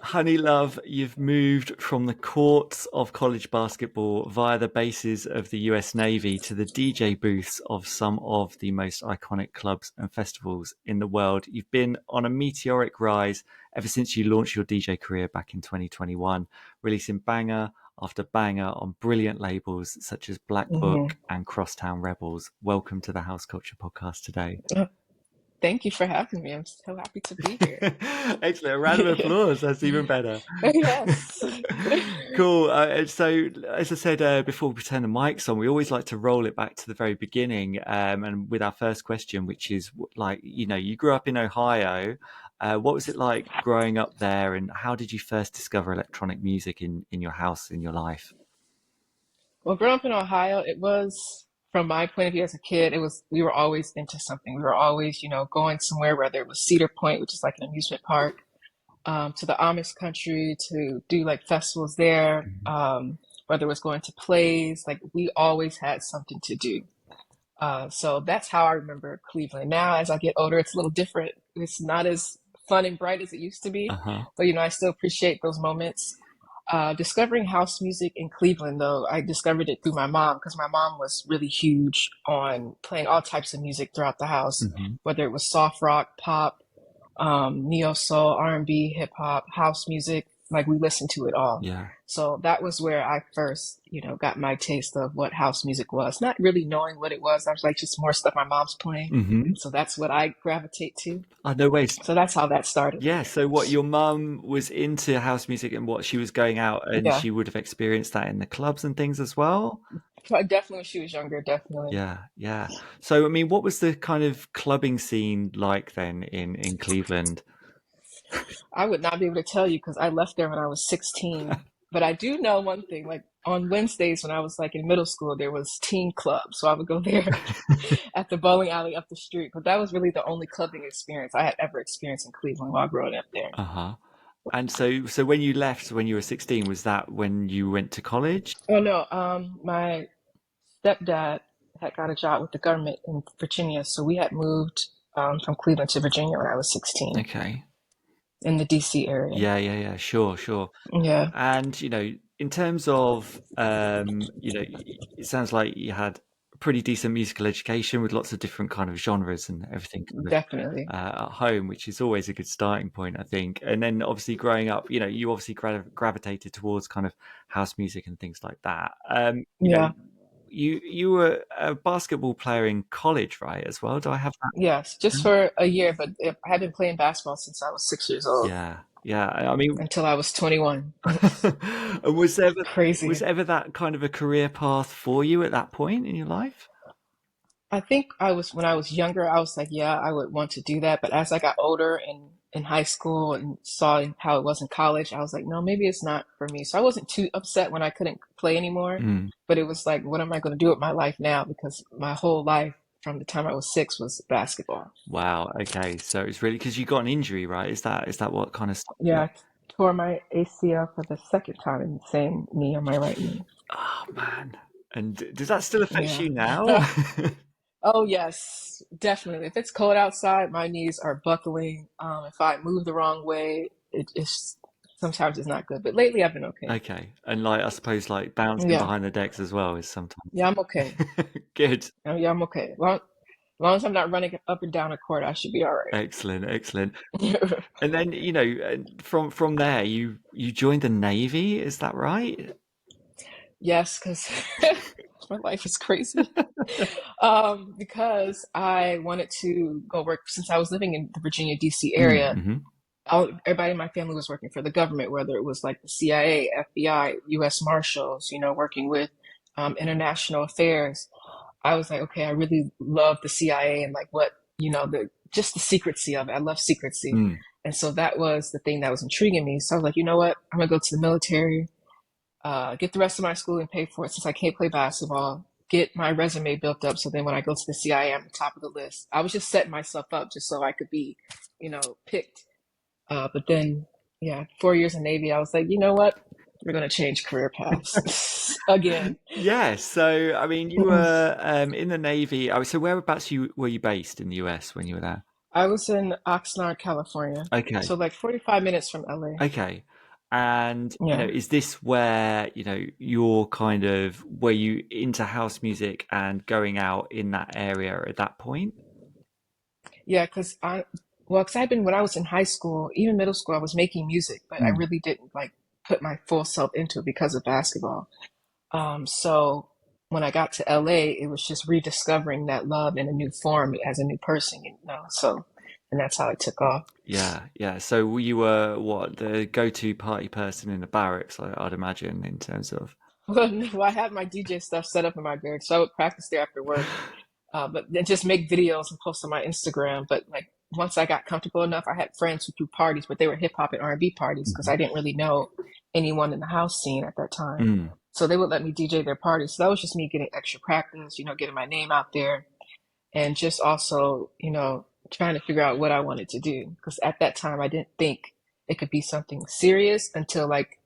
HoneyLuv, you've moved from the courts of college basketball via the bases of the US Navy to the DJ booths of some of the most iconic clubs and festivals in the world. You've been on a meteoric rise ever since you launched your DJ career back in 2021, releasing banger after banger on brilliant labels such as Black Book and Crosstown Rebels. Welcome to the House Culture Podcast today. Thank you for having me. I'm so happy to be here. Excellent. A round of applause. That's even better. Yes. Cool. So, as I said before we turn the mics on, we always like to roll it back to the very beginning. And with our first question, which is like, you grew up in Ohio. What was it like growing up there? And how did you first discover electronic music in your house, in your life? Well, growing up in Ohio, it was, from my point of view as a kid, we were always into something. We were always, going somewhere, whether it was Cedar Point, which is like an amusement park, to the Amish country to do like festivals there, whether it was going to plays, like we always had something to do. So that's how I remember Cleveland. Now, as I get older, it's a little different. It's not as fun and bright as it used to be, but I still appreciate those moments. Discovering house music in Cleveland, though, I discovered it through my mom because my mom was really huge on playing all types of music throughout the house, whether it was soft rock, pop, neo soul, R&B, hip hop, house music. Like we listened to it all. Yeah. So that was where I first, got my taste of what house music was. Not really knowing what it was. I was like, just more stuff my mom's playing. So that's what I gravitate to. Oh, no way. So that's how that started. Yeah. So what, your mum was into house music and what she was going out and she would have experienced that in the clubs and things as well? Definitely when she was younger, definitely. Yeah, yeah. So, I mean, what was the kind of clubbing scene like then in Cleveland? I would not be able to tell you because I left there when I was 16. But I do know one thing, like on Wednesdays when I was like in middle school, there was teen club. So I would go there at the bowling alley up the street. But that was really the only clubbing experience I had ever experienced in Cleveland while growing up there. And so when you left, when you were 16, was that when you went to college? Oh, no. My stepdad had got a job with the government in Virginia. So we had moved from Cleveland to Virginia when I was 16. Okay. In the DC area. Yeah. Sure. Yeah. And, in terms of, it sounds like you had a pretty decent musical education with lots of different kind of genres and everything. Definitely. At home, which is always a good starting point, I think. And then obviously growing up, you obviously gravitated towards kind of house music and things like that. You were a basketball player in college, right, as well? Do I have that? Yes, just for a year, but I had been playing basketball since I was 6 years old. Yeah. I mean, until I was 21. And was ever that kind of a career path for you at that point in your life? I think when I was younger, I was like, yeah, I would want to do that. But as I got older and in high school and saw how it was in college, I was like, no, maybe it's not for me. So I wasn't too upset when I couldn't play anymore, but it was like, what am I going to do with my life now? Because my whole life from the time I was 6 was basketball. Wow. Okay. So it's really because you got an injury, right? Is that what kind of stuff? Yeah. I tore my ACL for the second time in the same knee on my right knee. Oh, man. And does that still affect you now? Oh, yes, definitely. If it's cold outside, my knees are buckling. If I move the wrong way, sometimes it's not good. But lately, I've been okay. Okay. And I suppose bouncing behind the decks as well is sometimes. Yeah, I'm okay. Good. Yeah, I'm okay. As long as I'm not running up and down a court, I should be all right. Excellent. And then, from there, you joined the Navy, is that right? Yes, because my life is crazy. Because I wanted to go work, since I was living in the Virginia, DC area, everybody in my family was working for the government, whether it was like the CIA, FBI, U.S. Marshals, working with international affairs. I was like, okay, I really love the CIA and like what, just the secrecy of it. I love secrecy. And so that was the thing that was intriguing me. So I was like, you know what? I'm going to go to the military, get the rest of my schooling paid for it since I can't play basketball, get my resume built up. So then when I go to the CIA, I'm at the top of the list. I was just setting myself up just so I could be, picked. But then, 4 years in Navy, I was like, you know what? We're going to change career paths again. Yeah. So, I mean, you were in the Navy. So whereabouts were you based in the US when you were there? I was in Oxnard, California. Okay. So like 45 minutes from LA. Okay. And, Yeah. is this where, you're kind of, were you into house music and going out in that area at that point? Yeah, because I've been, when I was in high school, even middle school, I was making music, but I Mm. really didn't like put my full self into it because of basketball. So when I got to LA, it was just rediscovering that love in a new form as a new person, you know. So, and that's how it took off. Yeah, yeah. So you were what, the go-to party person in the barracks, I'd imagine, in terms of. Well, no, I had my DJ stuff set up in my bed, so I would practice there after work. But then just make videos and post on my Instagram. But like once I got comfortable enough, I had friends who threw parties, but they were hip hop and R&B parties because Mhm. I didn't really know anyone in the house scene at that time. Mm. So they would let me DJ their parties. So that was just me getting extra practice, you know, getting my name out there, and just also, you know, trying to figure out what I wanted to do. Because at that time, I didn't think it could be something serious until like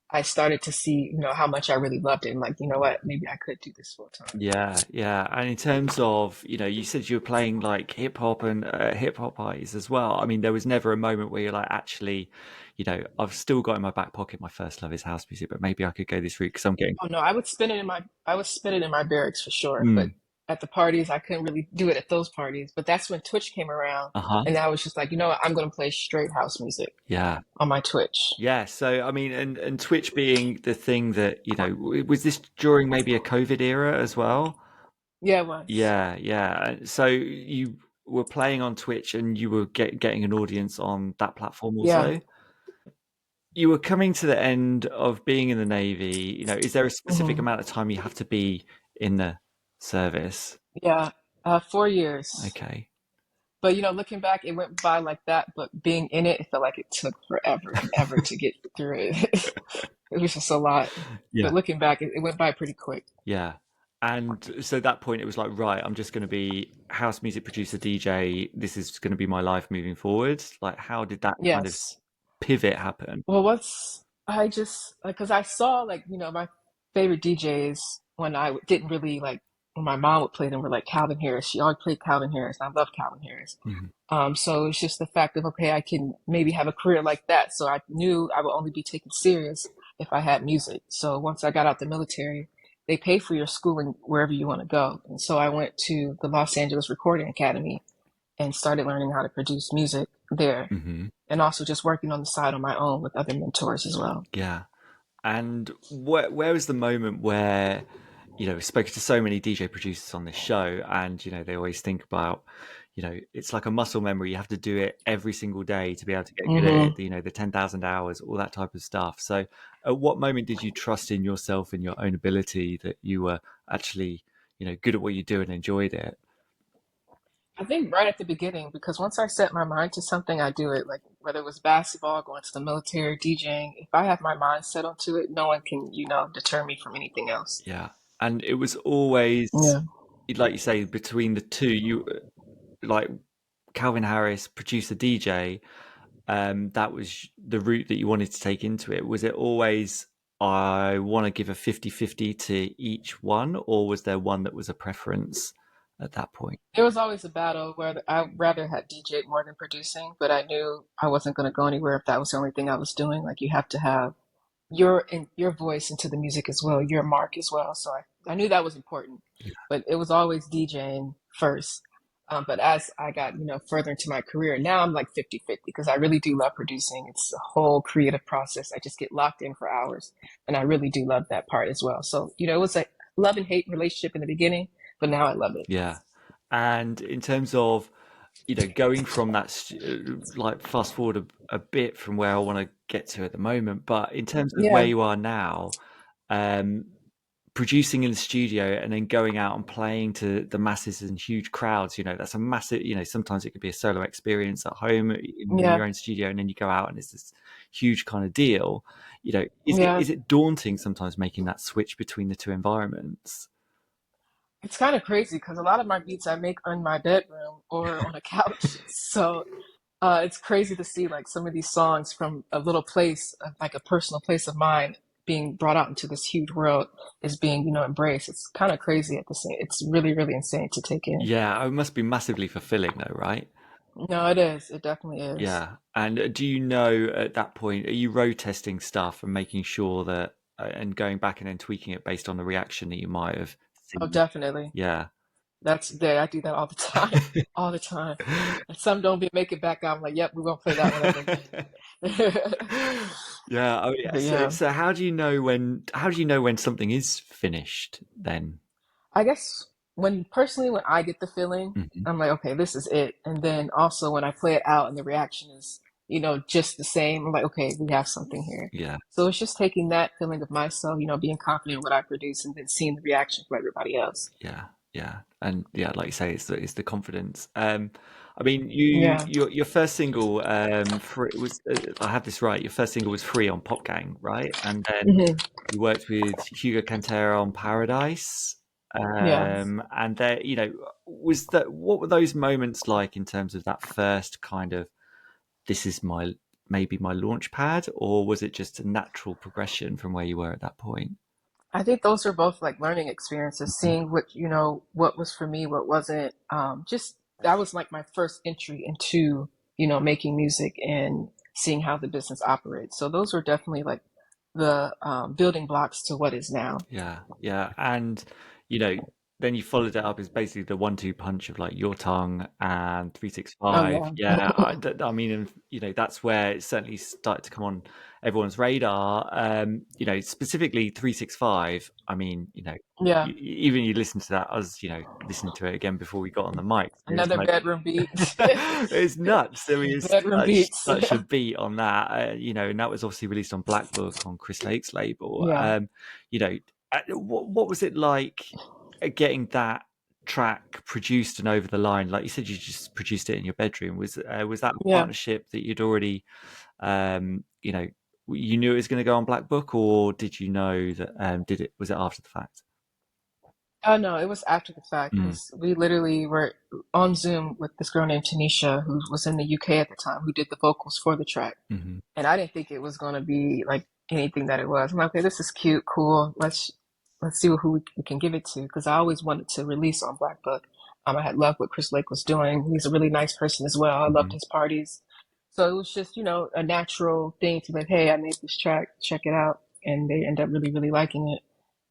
I started to see, you know, how much I really loved it. And like, you know what, maybe I could do this full time. Yeah, yeah. And in terms of, you said you were playing like hip hop and hip hop parties as well. I mean, there was never a moment where you're like, actually, I've still got in my back pocket my first love is house music, but maybe I could go this route because I'm getting. Oh no, I would spin it in my barracks for sure. But Mm. at the parties, I couldn't really do it at those parties. But that's when Twitch came around, Uh-huh. and I was just like, you know what, I'm going to play straight house music Yeah. on my Twitch. Yeah. So, I mean, and Twitch being the thing that, was this during maybe a COVID era as well? Yeah, it was. Yeah, yeah. So you were playing on Twitch and you were getting an audience on that platform Yeah. also. You were coming to the end of being in the Navy. Is there a specific Hmm. amount of time you have to be in the service? Yeah. 4 years. Okay. But you know, looking back, it went by like that. But being in it, it felt like it took forever and ever to get through it. It was just a lot. Yeah. But looking back, it went by pretty quick. Yeah. And so at that point, it was like, right, I'm just going to be house music producer, DJ. This is going to be my life moving forward. Like, how did that kind of Yes. pivot happen? Well, once I just like, cause I saw like, you know, my favorite DJs when didn't really like, when my mom would play them were like Calvin Harris. She always played Calvin Harris. And I love Calvin Harris. Mhm. So it's just the fact of, okay, I can maybe have a career like that. So I knew I would only be taken serious if I had music. So once I got out the military, they pay for your schooling wherever you want to go. And so I went to the Los Angeles Recording Academy and started learning how to produce music there, Mhm. and also just working on the side on my own with other mentors as well. Yeah. And where was the moment where, we've spoken to so many DJ producers on this show, and they always think about, it's like a muscle memory. You have to do it every single day to be able to get good at it. Hmm. The 10,000 hours, all that type of stuff. So, at what moment did you trust in yourself and your own ability that you were actually, good at what you do and enjoyed it? I think right at the beginning, because once I set my mind to something, I do it. Like whether it was basketball, going to the military, DJing, if I have my mind set onto it, no one can, you know, deter me from anything else. Yeah. And it was always, Yeah. like you say, between the two, like Calvin Harris, producer DJ, that was the route that you wanted to take into it. Was it always, I want to give a 50-50 to each one, or was there one that was a preference at that point? There was always a battle where I rather had DJ more than producing, but I knew I wasn't going to go anywhere if that was the only thing I was doing. Like you have to have your voice into the music as well, your mark as well. So I knew that was important, but it was always DJing first. But as I got, you know, further into my career, now I'm like 50-50 because I really do love producing. It's a whole creative process. I just get locked in for hours and I really do love that part as well. So, you know, it was a love and hate relationship in the beginning, but now I love it. Yeah. And in terms of, going from that, like fast forward a bit from where I want to get to at the moment, but in terms of where Yeah. you are now, um, producing in the studio and then going out and playing to the masses and huge crowds, that's a massive, sometimes it could be a solo experience at home in Yeah. your own studio, and then you go out and it's this huge kind of deal. Is it Yeah. is it daunting sometimes making that switch between the two environments? It's kind of crazy because a lot of my beats I make in my bedroom or on a couch. So it's crazy to see like some of these songs from a little place, like a personal place of mine, being brought out into this huge world is being, you know, embraced. It's kind of crazy at the same. It's really, really insane to take in. Yeah, it must be massively fulfilling though, right? No, it is. It definitely is. Yeah. And do you know at that point, are you road testing stuff and making sure that, and going back and then tweaking it based on the reaction that you might have Oh, seen? definitely. Yeah. That's there. I do that all the time, all the time. And some don't be make it back out. I'm like, yep, we're gonna play that one up again. Yeah. Oh, yeah. But So, yeah, so how do you know when? How do you know when something is finished? Then. I guess when I get the feeling, Mhm. I'm like, okay, this is it. And then also when I play it out and the reaction is, just the same, I'm like, okay, we have something here. Yeah. So it's just taking that feeling of myself, being confident in what I produce and then seeing the reaction from everybody else. Yeah, yeah, and yeah, like you say, it's the confidence. I mean, Yeah. your first single, for it was, I have this right. Your first single was "Free" on Pop Gang, right? And then Hmm. you worked with Hugo Cantera on Paradise. Yeah. And there, was that what were those moments like in terms of that first kind of this is my maybe my launch pad, or was it just a natural progression from where you were at that point? I think those are both like learning experiences, Mhm. seeing what was for me, what wasn't. Just that was like my first entry into, making music and seeing how the business operates. So those were definitely like the building blocks to what is now. Yeah, yeah, and you know, then you followed it up as basically the one-two punch of like Your Tongue and Oh 365. yeah. Yeah, I mean, and, that's where it certainly started to come on everyone's radar. Specifically 365. I mean, Yeah. even you listen to that, I was, listening to it again before we got on the mic. It's Another like bedroom beat. it's nuts. I mean, it's Bedroom beats. such a beat on that, and that was obviously released on Black Book on Chris Lake's label. Yeah. You know, what was it like getting that track produced and over the line? Like you said, you just produced it in your bedroom. Was that a Yeah. partnership that you'd already, you know, you knew it was going to go on Black Book, or did you know that? Did it? Was it after the fact? Oh no, it was after the fact Mm, because we literally were on Zoom with this girl named Tanisha who was in the UK at the time who did the vocals for the track. hmm. And I didn't think it was going to be like anything that it was. I'm like, okay, this is cute, cool. Let's see who we can give it to because I always wanted to release on Black Book. I had loved what Chris Lake was doing. He's a really nice person as well. I loved Hmm. his parties, so it was just a natural thing to like, hey, I made this track, check it out, and they end up really really liking it,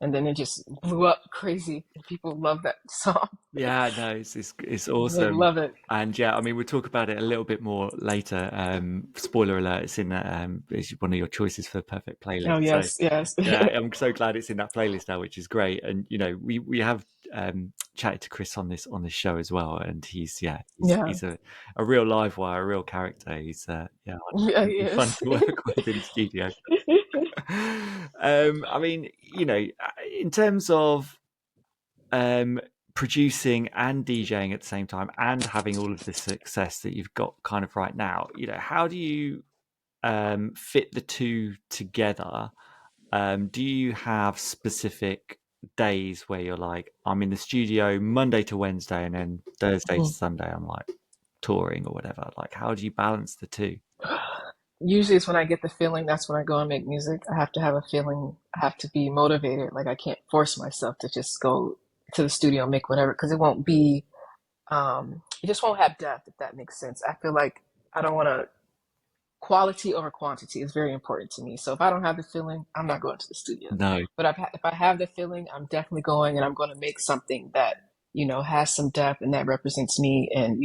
and then it just blew up crazy. People love that song. Yeah, no, it's They awesome. love it. And yeah, I mean, we'll talk about it a little bit more later. Spoiler alert, it's in it's one of your choices for perfect playlist. Oh So yes, yes, yeah, I'm so glad it's in that playlist now, which is great. And we have chatted to Chris on this show as well, and he's yeah, yeah, he's a real live wire, a real character. He's yeah, yeah. he'd He be fun is. to work with in studio. I mean, in terms of um, producing and DJing at the same time and having all of the success that you've got kind of right now, how do you fit the two together? Do you have specific days where you're like, I'm in the studio Monday to Wednesday and then Thursday to Sunday I'm like touring or whatever? Like, how do you balance the two? Usually it's when I get the feeling, that's when I go and make music. I have to have a feeling, I have to be motivated. Like I can't force myself to just go to the studio and make whatever because it won't be, it just won't have depth, if that makes sense. I feel like I don't want to, quality over quantity is very important to me. So if I don't have the feeling, I'm not going to the studio. No. But if I have the feeling, I'm definitely going and I'm going to make something that, has some depth and that represents me and,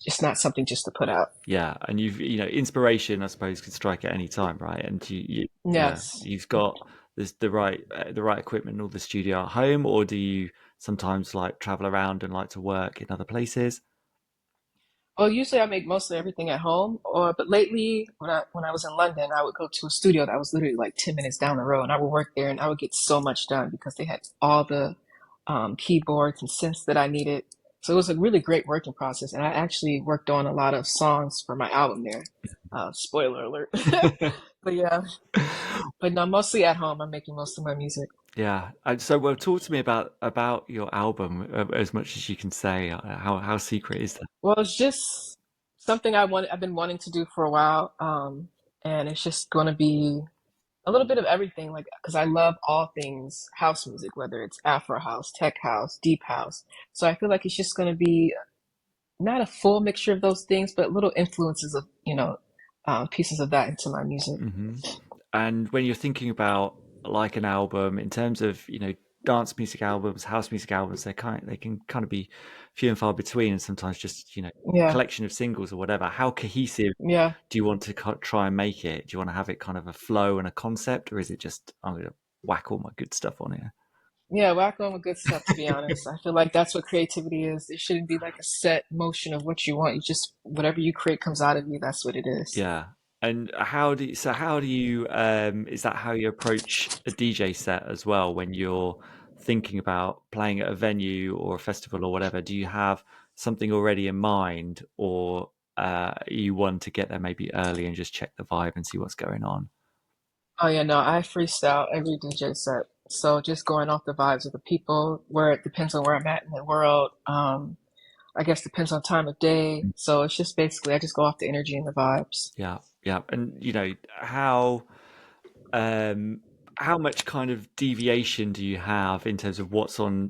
just not something just to put out. Yeah, and inspiration, I suppose, can strike at any time, right? And yeah, Yes. you've got the right equipment in all the studio at home, or do you sometimes like travel around and like to work in other places? Well, usually I make mostly everything at home, but lately when I was in London, I would go to a studio that was literally like 10 minutes down the road, and I would work there, and I would get so much done because they had all the keyboards and synths that I needed. So it was a really great working process, and I actually worked on a lot of songs for my album there. Spoiler alert. But yeah, but no, mostly at home. I'm making most of my music. Yeah, and so well, talk to me about your album as much as you can say. How secret is that? Well, it's just something I've been wanting to do for a while, and it's just going to be a little bit of everything, like because I love all things house music, whether it's Afro house, tech house, deep house. So I feel like it's just going to be not a full mixture of those things, but little influences of, pieces of that into my music. And when you're thinking about like an album in terms of, dance music albums, house music albums, they can kind of be few and far between, and sometimes just, Yeah, collection of singles or whatever. How cohesive yeah, do you want to try and make it? Do you want to have it kind of a flow and a concept, or is it just, I'm going to whack all my good stuff on here? yeah. Whack on with good stuff. To be honest, I feel like that's what creativity is. It shouldn't be like a set motion of what you want. You just whatever you create comes out of you. That's what it is. Yeah. And how do you is that how you approach a DJ set as well when you're thinking about playing at a venue or a festival or whatever? Do you have something already in mind, or you want to get there maybe early and just check the vibe and see what's going on? Oh yeah, no, I freestyle every DJ set. So just going off the vibes of the people, where it depends on where I'm at in the world. I guess depends on time of day. So it's just basically I just go off the energy and the vibes. Yeah, yeah. And um how much kind of deviation do you have in terms of what's on,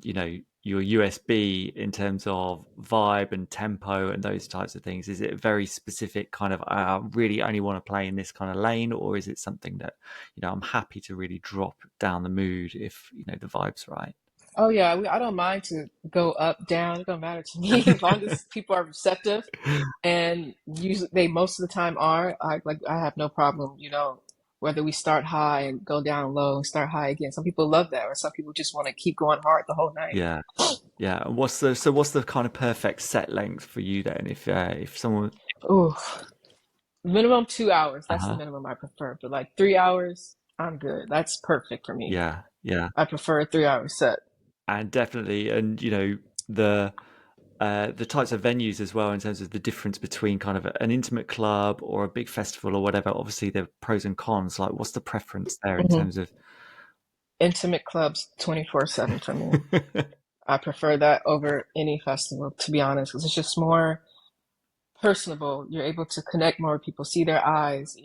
your USB in terms of vibe and tempo and those types of things? Is it a very specific kind of, I really only want to play in this kind of lane, or is it something that, I'm happy to really drop down the mood if, the vibe's right? Oh yeah, I don't mind to go up, down. It don't matter to me as long as people are receptive, and usually they most of the time are. I have no problem, whether we start high and go down low and start high again. Some people love that, or some people just want to keep going hard the whole night. Yeah. Yeah. And what's the kind of perfect set length for you then? If someone, Ooh, minimum 2 hours. That's the uh-huh. minimum I prefer. But like 3 hours, I'm good. That's perfect for me. Yeah, yeah. I prefer a 3 hour set. And definitely, and the types of venues as well, in terms of the difference between kind of an intimate club or a big festival or whatever. Obviously there are pros and cons. Like, what's the preference there in Hmm. terms of Intimate clubs 24/7 for me. I prefer that over any festival, to be honest, because it's just more personable. You're able to connect more with people, see their eyes,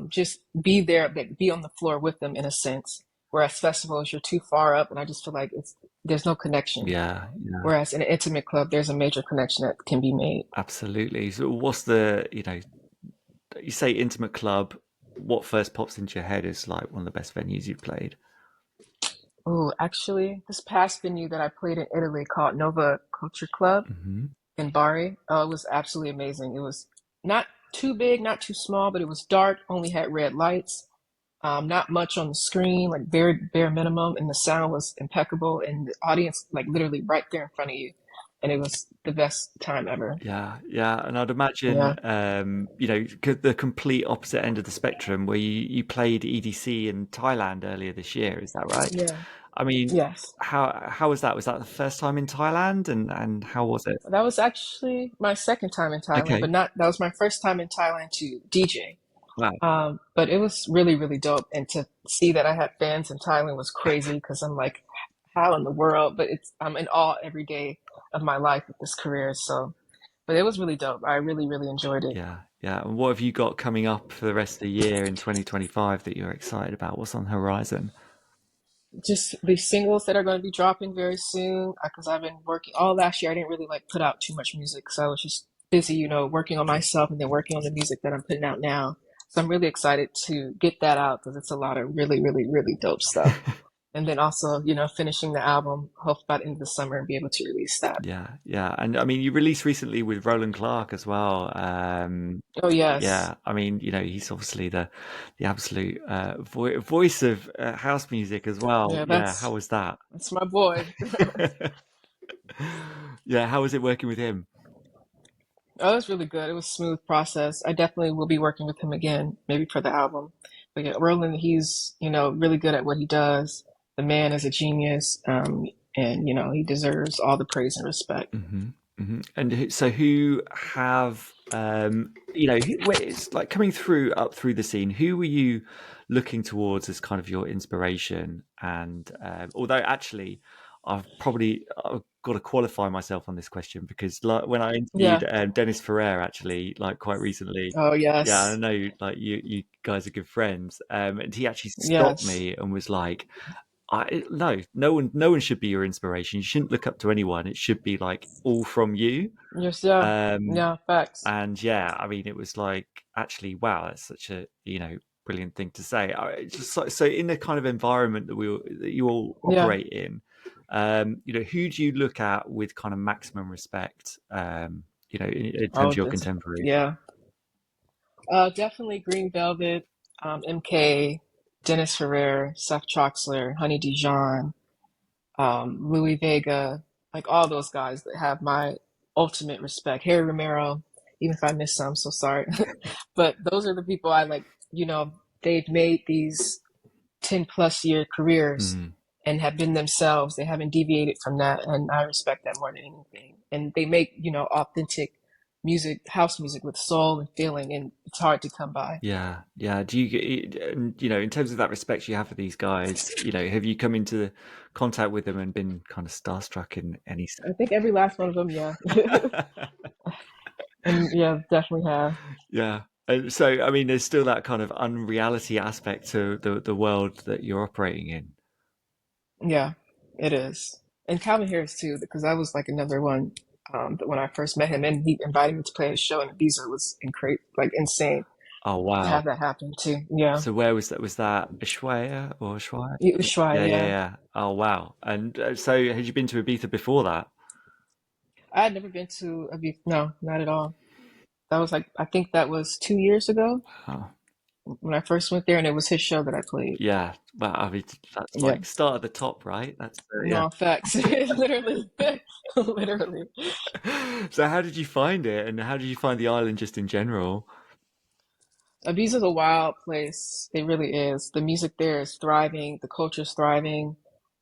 just be there, like, be on the floor with them in a sense. Whereas festivals, you're too far up, and I just feel like there's no connection. yeah, yeah, Whereas in an intimate club, there's a major connection that can be made. absolutely. So what's the, you say intimate club, what first pops into your head is like one of the best venues you've played? Oh, actually, this past venue that I played in Italy called Nova Culture Club Hmm. in Bari, it was absolutely amazing. It was not too big, not too small, but it was dark, only had red lights. Not much on the screen, like very bare minimum, and the sound was impeccable, and the audience like literally right there in front of you, and it was the best time ever. Yeah, yeah, and I'd imagine, Yeah, the complete opposite end of the spectrum, where you played EDC in Thailand earlier this year. Is that right? yeah, I mean, yes. how was that? Was that the first time in Thailand, and how was it? That was actually my second time in Thailand, Okay, but not that was my first time in Thailand to DJ. wow, But it was really, really dope, and to see that I had fans in Thailand was crazy because I'm like, how in the world? But I'm in awe every day of my life with this career. So, but it was really dope. I really, really enjoyed it. yeah, yeah. And what have you got coming up for the rest of the year in 2025 that you're excited about? What's on the horizon? Just the singles that are going to be dropping very soon because I've been working all last year. I didn't really like put out too much music because I was just busy, working on myself and then working on the music that I'm putting out now. So I'm really excited to get that out because it's a lot of really, really, really dope stuff. And then also, finishing the album, hope by the end of the summer and be able to release that. Yeah, yeah. And I mean, you released recently with Roland Clark as well. Oh yes, Yeah, I mean, he's obviously the absolute voice of house music as well. yeah, Yeah, how was that? that's my boy. Yeah, how was it working with him? Oh, it was really good. It was a smooth process. I definitely will be working with him again, maybe for the album. But yeah, Roland, he's, really good at what he does. The man is a genius, and, he deserves all the praise and respect. Hmm. Hmm. And so who have it's like coming up through the scene, who were you looking towards as kind of your inspiration? And although actually I've got to qualify myself on this question, because like when I Yeah. interviewed Dennis Ferrer actually, like quite recently, Oh, yeah, I yes. know like you guys are good friends, and he actually stopped Yes. me and was like, No one should be your inspiration. You shouldn't look up to anyone. It should be like all from you. Yes, yeah, Um, yeah, facts. and yeah, I mean, it was like actually, wow, that's such a brilliant thing to say. Just so in the kind of environment that you all Yeah. operate in, who do you look at with kind of maximum respect? In terms Oh, of your this. contemporaries. Yeah. Definitely Green Velvet, MK, Dennis Ferrer, Seth Troxler, Honey Dijon, Louis Vega, like all those guys that have my ultimate respect. Harry Romero, even if I miss some, so sorry. But those are the people I like, they've made these 10 plus year careers Mm, and have been themselves. They haven't deviated from that. And I respect that more than anything. And they make, authentic music, house music with soul and feeling. And it's hard to come by. yeah, yeah. Do you in terms of that respect you have for these guys, have you come into contact with them and been kind of starstruck in any I think every last one of them, yeah. And yeah, definitely have. Yeah. And so, I mean, there's still that kind of unreality aspect to the world that you're operating in. Yeah, it is. And Calvin Harris too, because I was like another one that when I first met him and he invited me to play a show in Ibiza. It was like insane Oh, to wow. have that happen too. Yeah, So where was that? Was that Ushuaia or Ushuaia? it was Ushuaia, Yeah, yeah, yeah. yeah. Oh, wow. And so had you been to Ibiza before that? I had never been to Ibiza. No, not at all. That was like, I think that was 2 years ago Oh, when I first went there and it was his show that I played. yeah. Well, I mean, that's Yeah. like start at the top, right? That's yeah. No, facts. Literally. Literally. So how did you find it, and how did you find the island just in general? Ibiza's a wild place. It really is. The music there is thriving. The culture's thriving.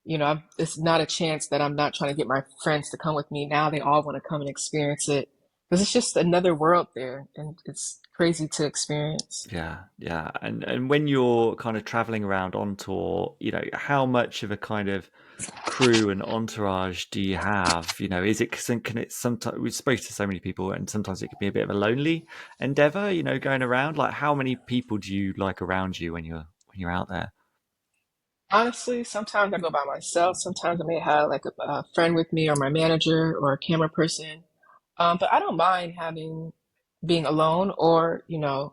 It's not a chance that I'm not trying to get my friends to come with me. Now they all want to come and experience it because it's just another world there, and it's crazy to experience. Yeah, yeah. And when you're kind of traveling around on tour, how much of a kind of crew and entourage do you have? Is it can it sometimes we spoke to so many people and sometimes it can be a bit of a lonely endeavor, going around? Like how many people do you like around you when you're out there? Honestly, sometimes I go by myself. Sometimes I may have like a friend with me or my manager or a camera person. But I don't mind being alone or,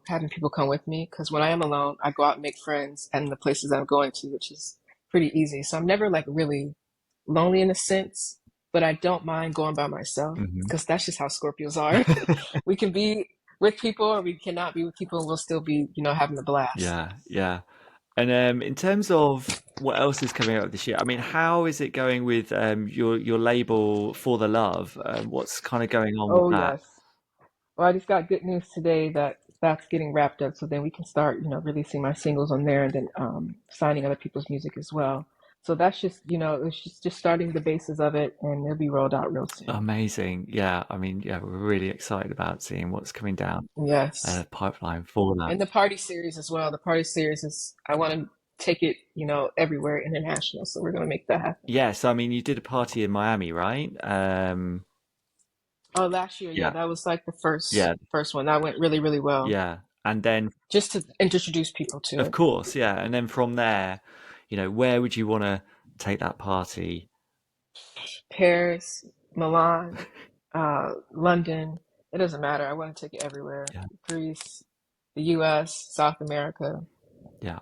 having people come with me because when I am alone, I go out and make friends and the places I'm going to, which is pretty easy. So I'm never like really lonely in a sense, but I don't mind going by myself Hmm. because that's just how Scorpios are. We can be with people or we cannot be with people and we'll still be, having a blast. Yeah, yeah. And in terms of what else is coming out this year, I mean, how is it going with your label For the Love? What's kind of going on with Oh, that? yes. Well, I just got good news today that that's getting wrapped up. So then we can start, releasing my singles on there and then signing other people's music as well. So that's just, it's just starting the basis of it and it'll be rolled out real soon. Amazing. Yeah, I mean, yeah, we're really excited about seeing what's coming down Yes. pipeline for that. And the party series as well. The party series is, I want to take it, everywhere international. So we're going to make that happen. Yeah, so I mean, you did a party in Miami, right? Oh, last year, yeah, Yeah, that was like the yeah, first one. That went really, really well. yeah. And then, Just to introduce people to of it. course, yeah. And then from there, where would you want to take that party? Paris, Milan, London. It doesn't matter. I want to take it everywhere. Yeah, Greece, the US, South America. yeah.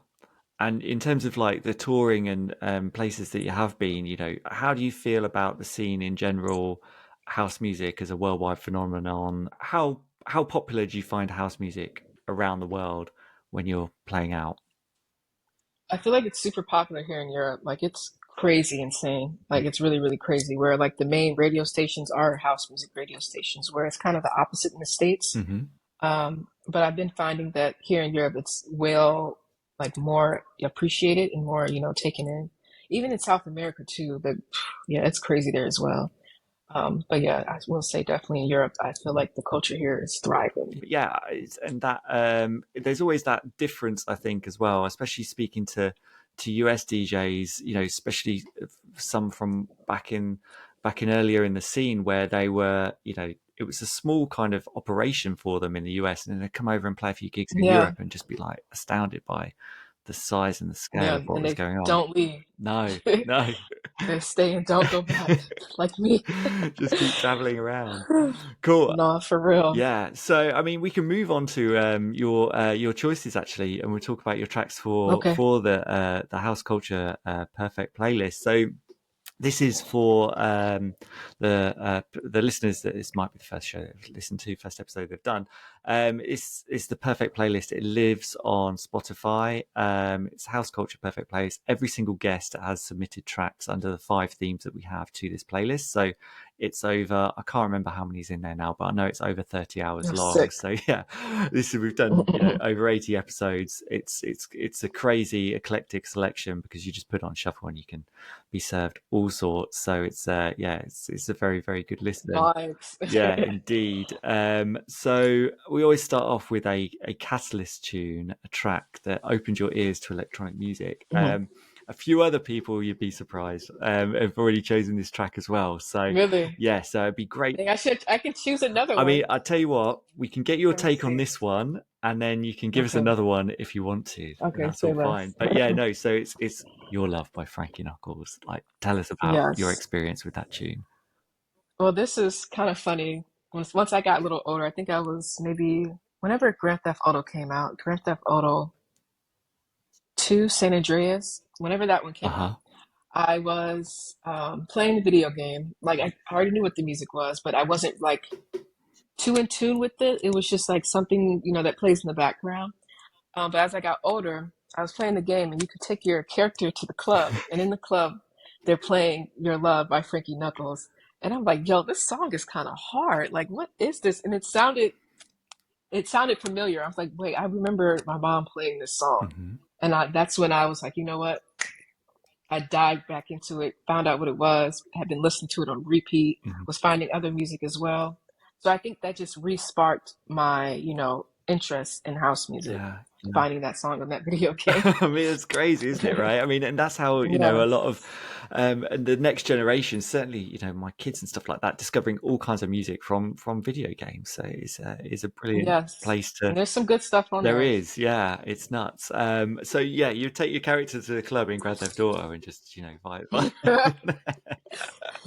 And in terms of like the touring and places that you have been, how do you feel about the scene in general, house music as a worldwide phenomenon? How popular do you find house music around the world when you're playing out? I feel like it's super popular here in Europe. Like it's crazy insane. Like it's really, really crazy. Where like the main radio stations are house music radio stations, where it's kind of the opposite in the States. Hmm. But I've been finding that here in Europe, it's like more appreciated and more, taken in. Even in South America too. But yeah, it's crazy there as well. But yeah, I will say definitely in Europe, I feel like the culture here is thriving. Yeah, and that there's always that difference, I think, as well, especially speaking to US DJs, especially some from back in earlier in the scene where they were, it was a small kind of operation for them in the US, and then they come over and play a few gigs in Yeah, Europe and just be like astounded by the size and the scale Yeah, of what and was they going on. don't leave. No, no. They stay and don't go back, like me. Just keep traveling around. Cool. No, for real. Yeah. So, I mean, we can move on to your choices actually, and we'll talk about your tracks Okay. for the House Culture Perfect playlist. So, this is for the listeners that this might be the first show they've listened to, first episode they've done. It's the perfect playlist. It lives on Spotify. It's House Culture Perfect Playlist. Every single guest has submitted tracks under the 5 themes that we have to this playlist. So it's over, I can't remember how many's in there now, but I know it's over 30 hours You're long. sick. So yeah, we've done over 80 episodes. It's a crazy eclectic selection because you just put it on shuffle and you can be served all sorts. So it's it's a very, very good listen. Vibes. Yeah, indeed. So we always start off with a catalyst tune, a track that opens your ears to electronic music. Mhm. A few other people, you'd be surprised, have already chosen this track as well. So Really? yeah, so it'd be great. I can choose another I mean, one. I tell you what, we can get your Let me take on see. this one, and then you can give us Okay. another one if you want to, and Okay, that's all say fine. less. But yeah, no. So it's Your Love by Frankie Knuckles. Like, tell us about your Yes. experience with that tune. Well, this is kind of funny. Once I got a little older, I think I was maybe whenever Grand Theft Auto came out, Grand Theft Auto 2, San Andreas, whenever that one Uh came huh. out, I was playing the video game. Like I already knew what the music was, but I wasn't like too in tune with it. It was just like something, that plays in the background. But as I got older, I was playing the game, and you could take your character to the club, and in the club, they're playing "Your Love" by Frankie Knuckles, and I'm like, "Yo, this song is kind of hard. Like, what is this?" And it sounded familiar. I was like, "Wait, I remember my mom playing this song," Mm-hmm. and that's when I was like, "You know what?" I dived back into it, found out what it was, had been listening to it on repeat, Mm-hmm. was finding other music as well. So I think that just re-sparked my, interest in house music, Yeah. Yeah. finding that song on that video game. I mean, it's crazy, isn't it? Right? I mean, and that's how Yeah. a lot of and the next generation, certainly, my kids and stuff like that, discovering all kinds of music from video games. So it's a brilliant Yes. place to. And there's some good stuff on There there. is, yeah, it's nuts. So yeah, you take your character to the club in Grand Theft Auto and just vibe.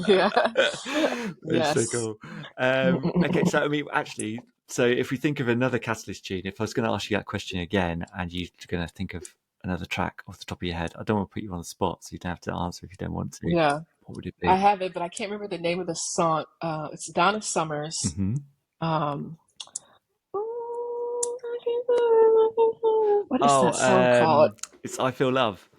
Yeah. It's so Yes. cool. Okay, so I mean, actually, so if we think of another Catalyst tune, if I was going to ask you that question again, and you're going to think of another track off the top of your head, I don't want to put you on the spot, so you don't have to answer if you don't want to. Yeah. What would it I be? have it, but I can't remember the name of the song. It's Donna Summers. Mm-hmm. Um, what is Oh, that song called? it's I Feel Love.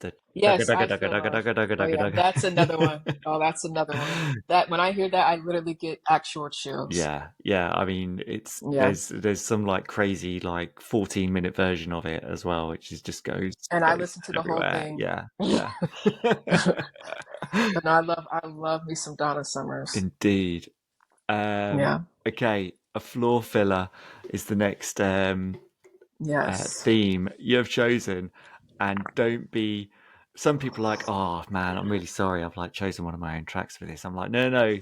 The dugga Yes, dugga I dugga Feel dugga Love. dugga dugga Oh dugga yeah, that's another one. dugga. Oh, that's another one. That when I hear that, I literally get actual chills. Yeah, yeah. I mean, it's Yeah, there's some like crazy like 14-minute version of it as well, which is just and I goes listen to the whole everywhere. thing. Yeah, yeah. But no, I love me some Donna Summers. Indeed. Yeah. Okay, a floor filler is the next Yes. theme you have chosen, and don't be. Some people are like, oh man, I'm really sorry. I've like chosen one of my own tracks for this. I'm like, no, no,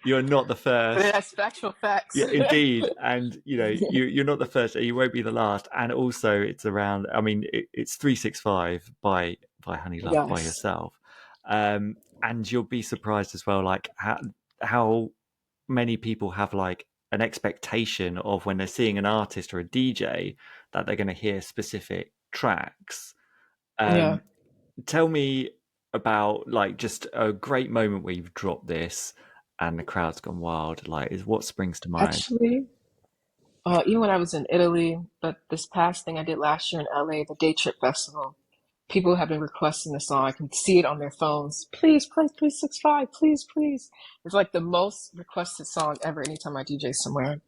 you're not the But it first. has factual facts. Yeah, indeed, and you're not the first, and you won't be the last. And also, it's around. I mean, it's 365 by HoneyLuv by Yes. yourself, and you'll be surprised as well, like how many people have like an expectation of when they're seeing an artist or a DJ that they're going to hear specific tracks. Yeah. Um, Tell me about like just a great moment where you've dropped this and the crowd's gone wild. Like, is what springs to mind? Actually, even when I was in Italy, but this past thing I did last year in LA, the Day Trip Festival, people have been requesting the song. I can see it on their phones. Please play 365, please, please. It's like the most requested song ever anytime I DJ somewhere.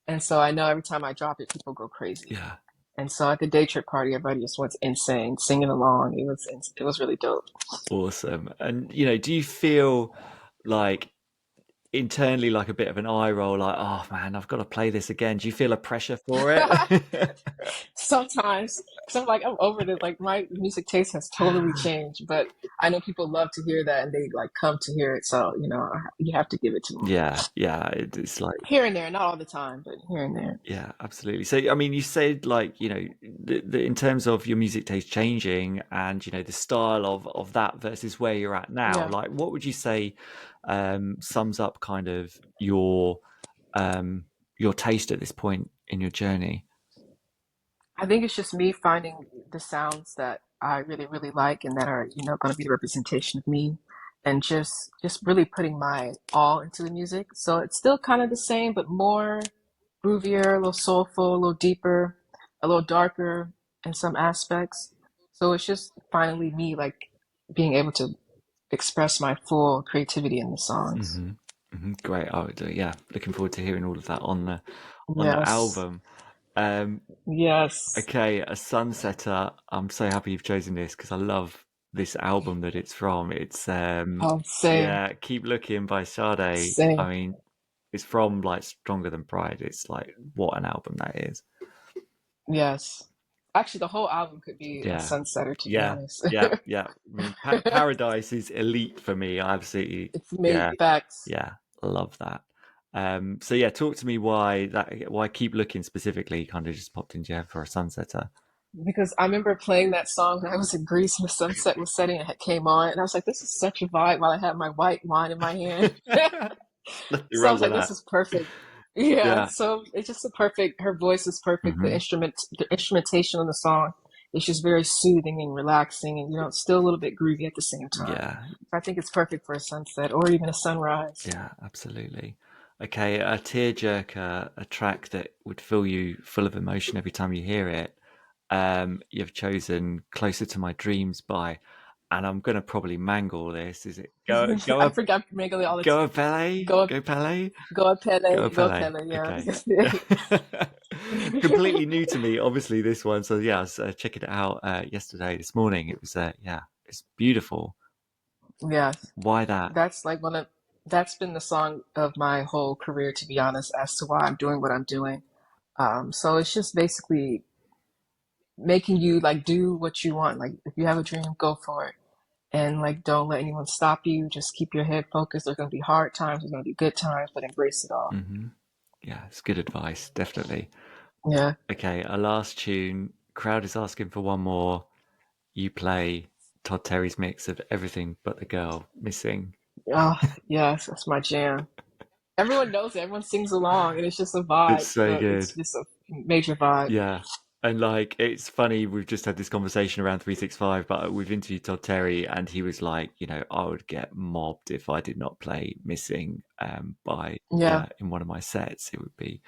And so I know every time I drop it, people go crazy. Yeah. And so at the Day Trip party, everybody just went insane, singing along. It was really dope. Awesome. And do you feel like internally like a bit of an eye roll, like, oh man, I've got to play this again? Do you feel a pressure for it? Sometimes, because I'm like, I'm over it. Like my music taste has totally changed, but I know people love to hear that and they like come to hear it. So, you have to give it to them Yeah, it's like, here and there, not all the time, but here and there. yeah, absolutely. So, I mean, you said like, in terms of your music taste changing and, the style of that versus where you're at now, Yeah. like, what would you say sums up kind of your taste at this point in your journey? I think it's just me finding the sounds that I really, really like and that are, going to be the representation of me and just really putting my all into the music. So it's still kind of the same, but more groovier, a little soulful, a little deeper, a little darker in some aspects. So it's just finally me like being able to express my full creativity in the songs. Great. Yeah, looking forward to hearing all of that on the Yes. album. Um, Yes. okay, a Sunsetter. I'm so happy you've chosen this because I love this album that it's from. It's Oh, same, yeah, Keep Looking by Sade. I same. mean, it's from like Stronger Than Pride. It's like what an album that is. Yes. Actually, the whole album could be a Yeah, sunsetter, to be yeah, honest. yeah. I mean, Paradise is elite for me. I absolutely, It's made yeah, facts yeah, love that. So yeah, talk to me why Keep Looking specifically kind of just popped into your head for a Sunsetter. because I remember playing that song when I was in Greece and the sunset was setting and it came on, and I was like, "This is such a vibe." While I had my white wine in my hand, Nothing so I wrong was with like, "This that. is perfect." Yeah, Yeah. so it's just a perfect. Her voice is perfect. Hmm. The instrumentation on the song is just very soothing and relaxing, and still a little bit groovy at the same time. Yeah, So I think it's perfect for a sunset or even a sunrise. yeah, absolutely. Okay, a tearjerker, a track that would fill you full of emotion every time you hear it. You've chosen "Closer to My Dreams" by, and I'm gonna probably mangle this. Is it I forgot regularly all the Go Pele? go Go Pele? go Go Pele, go Pele. Pele, yeah. Okay. Completely new to me, obviously, this one. So yeah, I was checking it out this morning. It was yeah, it's beautiful. Yeah, Why that? that's like that's been the song of my whole career, to be honest, as to why I'm doing what I'm doing. So it's just basically making you like do what you want. Like if you have a dream, go for it. And like don't let anyone stop you. Just keep your head focused. There's gonna be hard times, there's gonna be good times, but embrace it all. Hmm. Yeah, it's good advice, definitely. Yeah. Okay, a last tune. Crowd is asking for one more. You play Todd Terry's mix of Everything But the Girl Missing. Oh, yes, that's my jam. Everyone knows it. Everyone sings along, and it's just a It's vibe. so It's good. just a major vibe. Yeah. And like, it's funny, we've just had this conversation around 365, but we've interviewed Todd Terry, and he was like, I would get mobbed if I did not play Missing Yeah. in one of my sets. It would be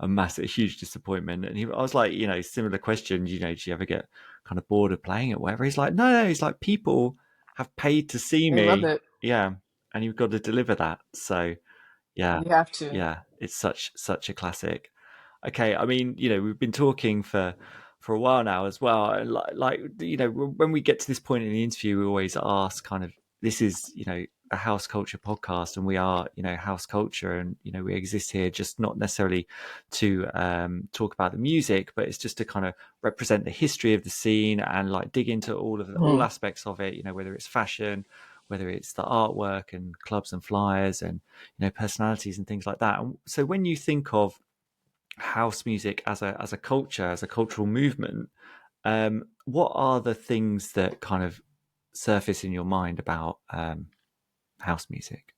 a massive, huge disappointment. And I was like, similar question, do you ever get kind of bored of playing it, whatever? He's like, no, he's like, people have paid to see They love me. it. Yeah. And you've got to deliver that. So, yeah, You have to. yeah, it's such a classic. Okay, I mean, we've been talking for a while now as well. And when we get to this point in the interview, we always ask kind of, this is, a house culture podcast, and we are, house culture, and we exist here just not necessarily to talk about the music, but it's just to kind of represent the history of the scene and like dig into all Mhm. aspects of it. Whether it's fashion, whether it's the artwork and clubs and flyers and personalities and things like that. And so when you think of house music as a culture, as a cultural movement, what are the things that kind of surface in your mind about house music?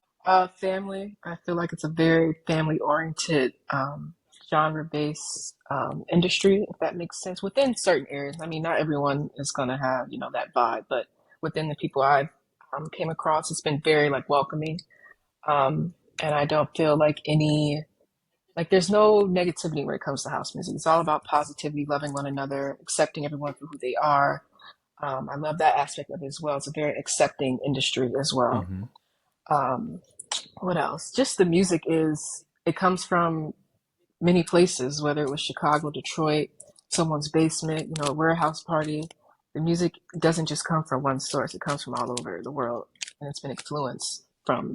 Family. I feel like it's a very family oriented, genre based industry, if that makes sense, within certain areas. I mean, not everyone is going to have, that vibe, but within the people I've came across, it's been very like welcoming. And I don't feel like there's no negativity when it comes to house music. It's all about positivity, loving one another, accepting everyone for who they are. I love that aspect of it as well. It's a very accepting industry as well. Hmm. Um, what else? Just the music it comes from many places, whether it was Chicago, Detroit, someone's basement, a warehouse party. The music doesn't just come from one source, it comes from all over the world. And it's been influenced from,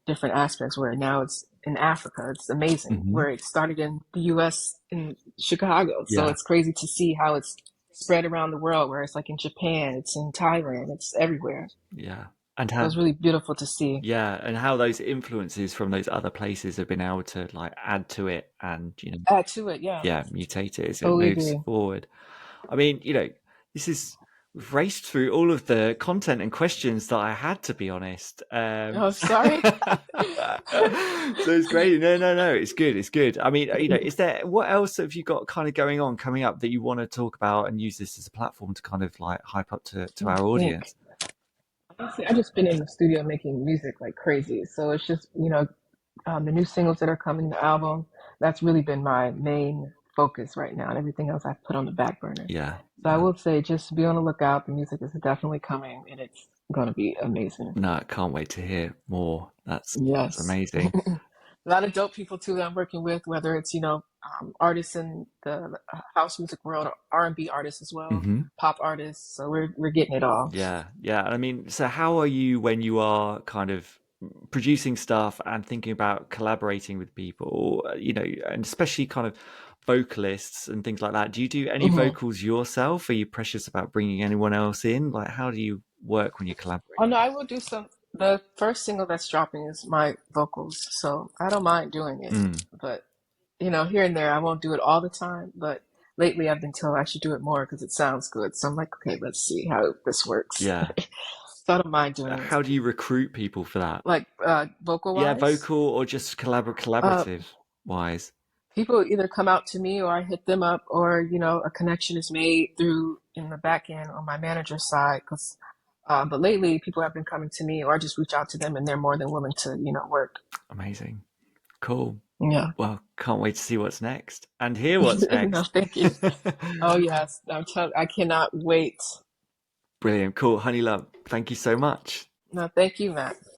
different aspects where now it's in Africa. It's amazing. Hmm. Where it started in the US in Chicago. So Yeah, it's crazy to see how it's spread around the world, where it's like in Japan, it's in Thailand, it's everywhere. yeah. And So how, it's really beautiful to see. yeah, and how those influences from those other places have been able to like add to it and, Add to it, yeah. yeah, mutate it as it Totally moves agree. forward. I mean, this is we've raced through all of the content and questions that I had, to be honest. Oh, sorry. So it's great. No, no, no. It's good. It's good. I mean, is there what else have you got kind of going on coming up that you want to talk about and use this as a platform to kind of like hype up to I our think. audience? Honestly, I've just been in the studio making music like crazy. So it's just, the new singles that are coming, the album, that's really been my main focus right now. And everything else I've put on the back burner. Yeah, So I yeah. will say just be on the lookout. The music is definitely coming and it's going to be amazing. No, I can't wait to hear more. That's Yes. amazing. A lot of dope people too that I'm working with, whether it's, artists in the house music world or R&B artists as well, Hmm. pop artists. So we're getting it all. Yeah, yeah. I mean, so how are you when you are kind of producing stuff and thinking about collaborating with people, and especially kind of vocalists and things like that? Do you do any Hmm. vocals yourself? Are you precious about bringing anyone else in? Like, how do you work when you collaborate? Oh no, I will do some. The first single that's dropping is my vocals, so I don't mind doing it. Mm, But here and there, I won't do it all the time. But lately, I've been told I should do it more because it sounds good. So I'm like, okay, let's see how this works. yeah. So I don't mind doing it. How do you recruit people for that? Like vocal Yeah, wise, vocal or just uh, collaborative wise? people either come out to me or I hit them up, or a connection is made through in the back end on my manager's side. But lately, people have been coming to me, or I just reach out to them, and they're more than willing to work. Amazing. Cool. Yeah. Well, can't wait to see what's next and hear what's No, next. thank you. Oh yes, I cannot wait. Brilliant. Cool. HoneyLuv, thank you so much. No, thank you, Matt.